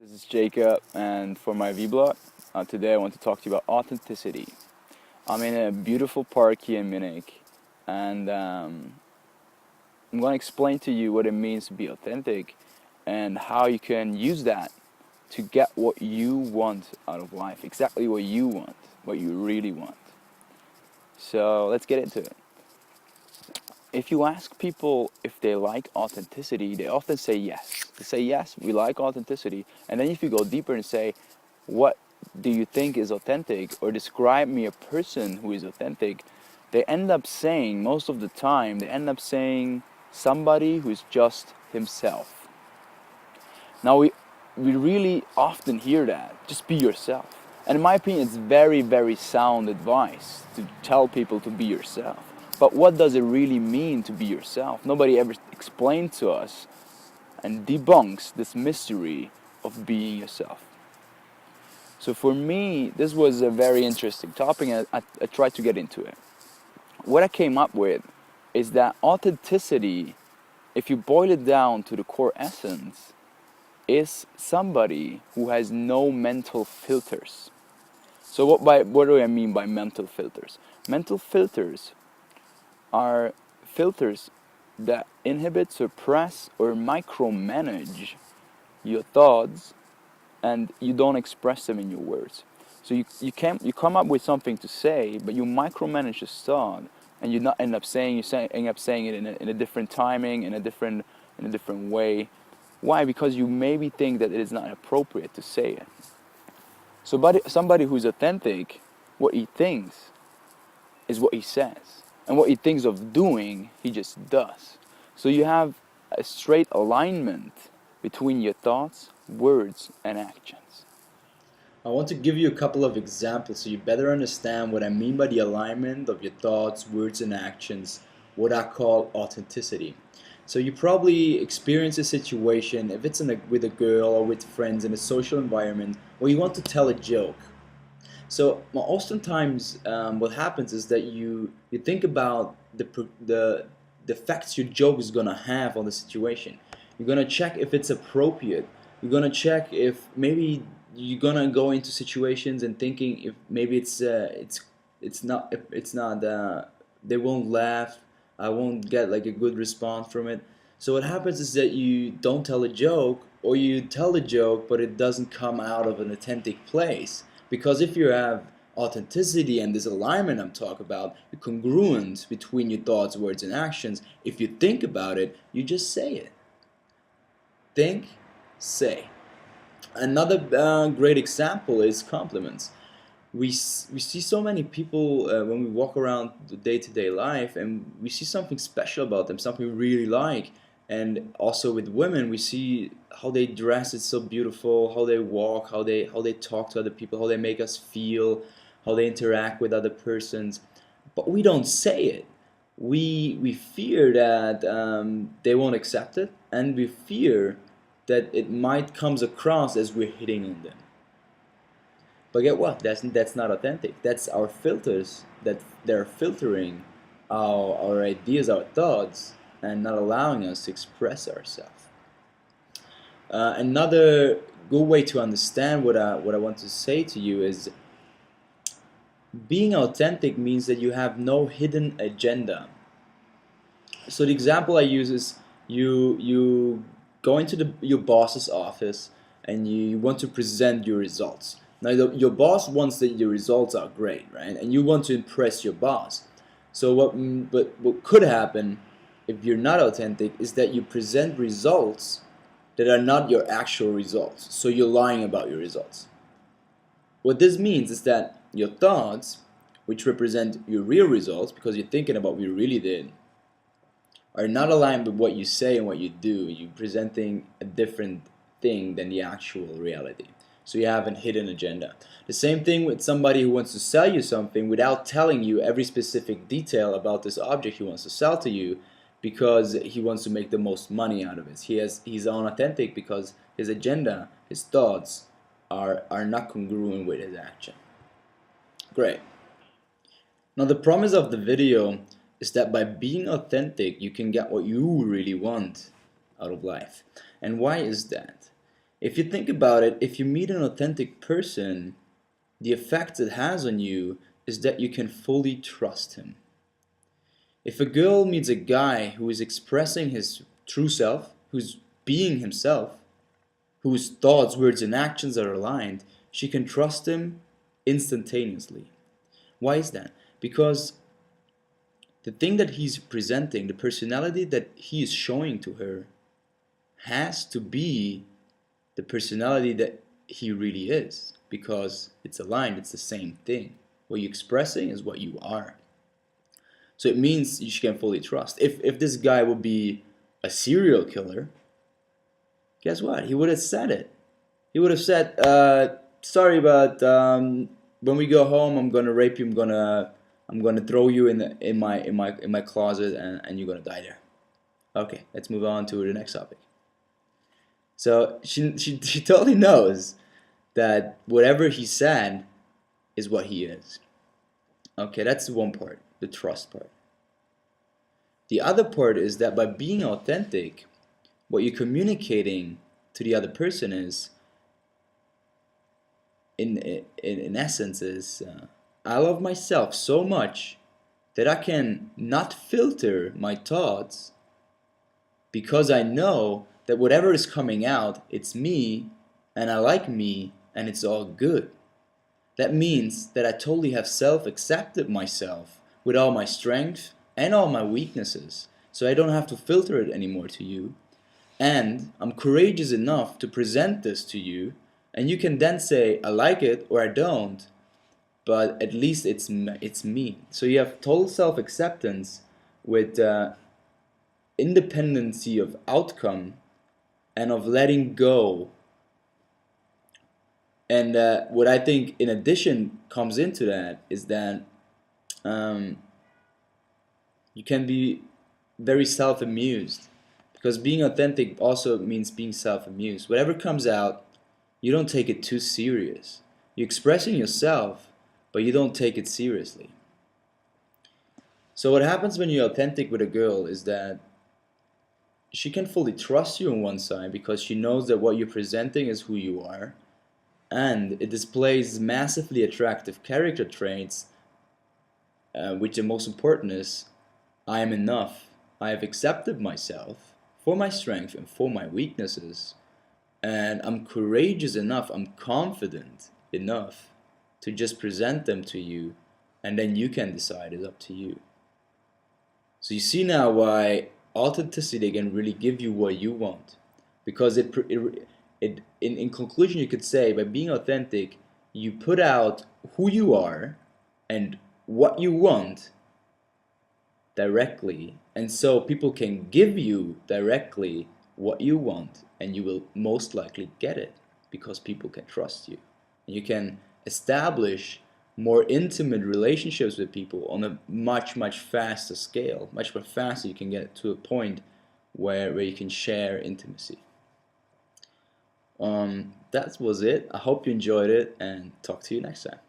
This is Jacob, and for my VBlog, today I want to talk to you about authenticity. I'm in a beautiful park here in Munich, and I'm going to explain to you what it means to be authentic and how you can use that to get what you want out of life, exactly what you want, what you really want. So let's get into it. If you ask people if they like authenticity, they often say yes. They say, yes, we like authenticity. And then if you go deeper and say, what do you think is authentic? Or describe me a person who is authentic, they end up saying, most of the time, they end up saying somebody who's just himself. Now we really often hear that, just be yourself. And in my opinion, it's very, very sound advice to tell people to be yourself. But what does it really mean to be yourself? Nobody ever explained to us and debunks this mystery of being yourself. So for me, this was a very interesting topic, and I tried to get into it. What I came up with is that authenticity, if you boil it down to the core essence, is somebody who has no mental filters. So what do I mean by mental filters? Mental filters are filters that inhibit, suppress, or micromanage your thoughts, and you don't express them in your words. So you come up with something to say, but you micromanage the thought, and you end up saying it in a different timing, in a different way. Why? Because you maybe think that it is not appropriate to say it. So somebody who's authentic, what he thinks is what he says. And what he thinks of doing, he just does. So you have a straight alignment between your thoughts, words, and actions. I want to give you a couple of examples so you better understand what I mean by the alignment of your thoughts, words, and actions, what I call authenticity. So you probably experience a situation, if it's with a girl or with friends in a social environment, where you want to tell a joke. So oftentimes what happens is that you think about the effects your joke is gonna have on the situation. You're gonna check if it's appropriate. You're gonna check if maybe you're gonna go into situations and thinking if maybe it's not they won't laugh. I won't get like a good response from it. So what happens is that you don't tell a joke, or you tell a joke but it doesn't come out of an authentic place. Because if you have authenticity and this alignment I'm talking about, the congruence between your thoughts, words, and actions, if you think about it, you just say it. Think, say. Another great example is compliments. We see so many people when we walk around the day-to-day life, and we see something special about them, something we really like. And also with women, we see how they dress, it's so beautiful, how they walk, how they talk to other people, how they make us feel, how they interact with other persons. But we don't say it. We fear that they won't accept it, and we fear that it might comes across as we're hitting on them. But get what? That's not authentic. That's our filters that they're filtering our ideas, our thoughts, and not allowing us to express ourselves. Another good way to understand what I want to say to you is being authentic means that you have no hidden agenda. So the example I use is you go into your boss's office and you want to present your results. Now your boss wants that your results are great, right? And you want to impress your boss. So what could happen if you're not authentic is that you present results that are not your actual results. So you're lying about your results. What this means is that your thoughts, which represent your real results because you're thinking about what you really did, are not aligned with what you say and what you do. You're presenting a different thing than the actual reality. So you have a hidden agenda. The same thing with somebody who wants to sell you something without telling you every specific detail about this object he wants to sell to you, because he wants to make the most money out of it. He's unauthentic because his agenda, his thoughts are not congruent with his action. Great. Now the promise of the video is that by being authentic, you can get what you really want out of life. And why is that? If you think about it, if you meet an authentic person, the effect it has on you is that you can fully trust him. If a girl meets a guy who is expressing his true self, who's being himself, whose thoughts, words, and actions are aligned, she can trust him instantaneously. Why is that? Because the thing that he's presenting, the personality that he is showing to her, has to be the personality that he really is, because it's aligned, it's the same thing. What you're expressing is what you are. So it means you can fully trust. If this guy would be a serial killer, guess what? He would have said it. He would have said, "Sorry, but when we go home, I'm gonna rape you. I'm gonna throw you in my closet, and you're gonna die there." Okay, let's move on to the next topic. So she totally knows that whatever he said is what he is. Okay, that's one part, the trust part. The other part is that by being authentic, what you're communicating to the other person is, in essence, is I love myself so much that I can not filter my thoughts, because I know that whatever is coming out, it's me, and I like me, and it's all good. That means that I totally have self-accepted myself with all my strength and all my weaknesses, so I don't have to filter it anymore to you. And I'm courageous enough to present this to you, and you can then say, I like it or I don't, but at least it's me. So you have total self-acceptance with independency of outcome and of letting go. And what I think in addition comes into that is that you can be very self-amused, because being authentic also means being self-amused. Whatever comes out, you don't take it too serious. You're expressing yourself, but you don't take it seriously. So what happens when you're authentic with a girl is that she can fully trust you on one side, because she knows that what you're presenting is who you are, and it displays massively attractive character traits, which the most important is, I am enough. I have accepted myself for my strength and for my weaknesses, and I'm courageous enough, I'm confident enough to just present them to you, and then you can decide. It's up to you. So you see now why authenticity can really give you what you want, because in conclusion you could say, by being authentic, you put out who you are and what you want directly, and so people can give you directly what you want, and you will most likely get it, because people can trust you. And you can establish more intimate relationships with people on a much faster scale. Much more faster you can get to a point where you can share intimacy. That was it. I hope you enjoyed it, and talk to you next time.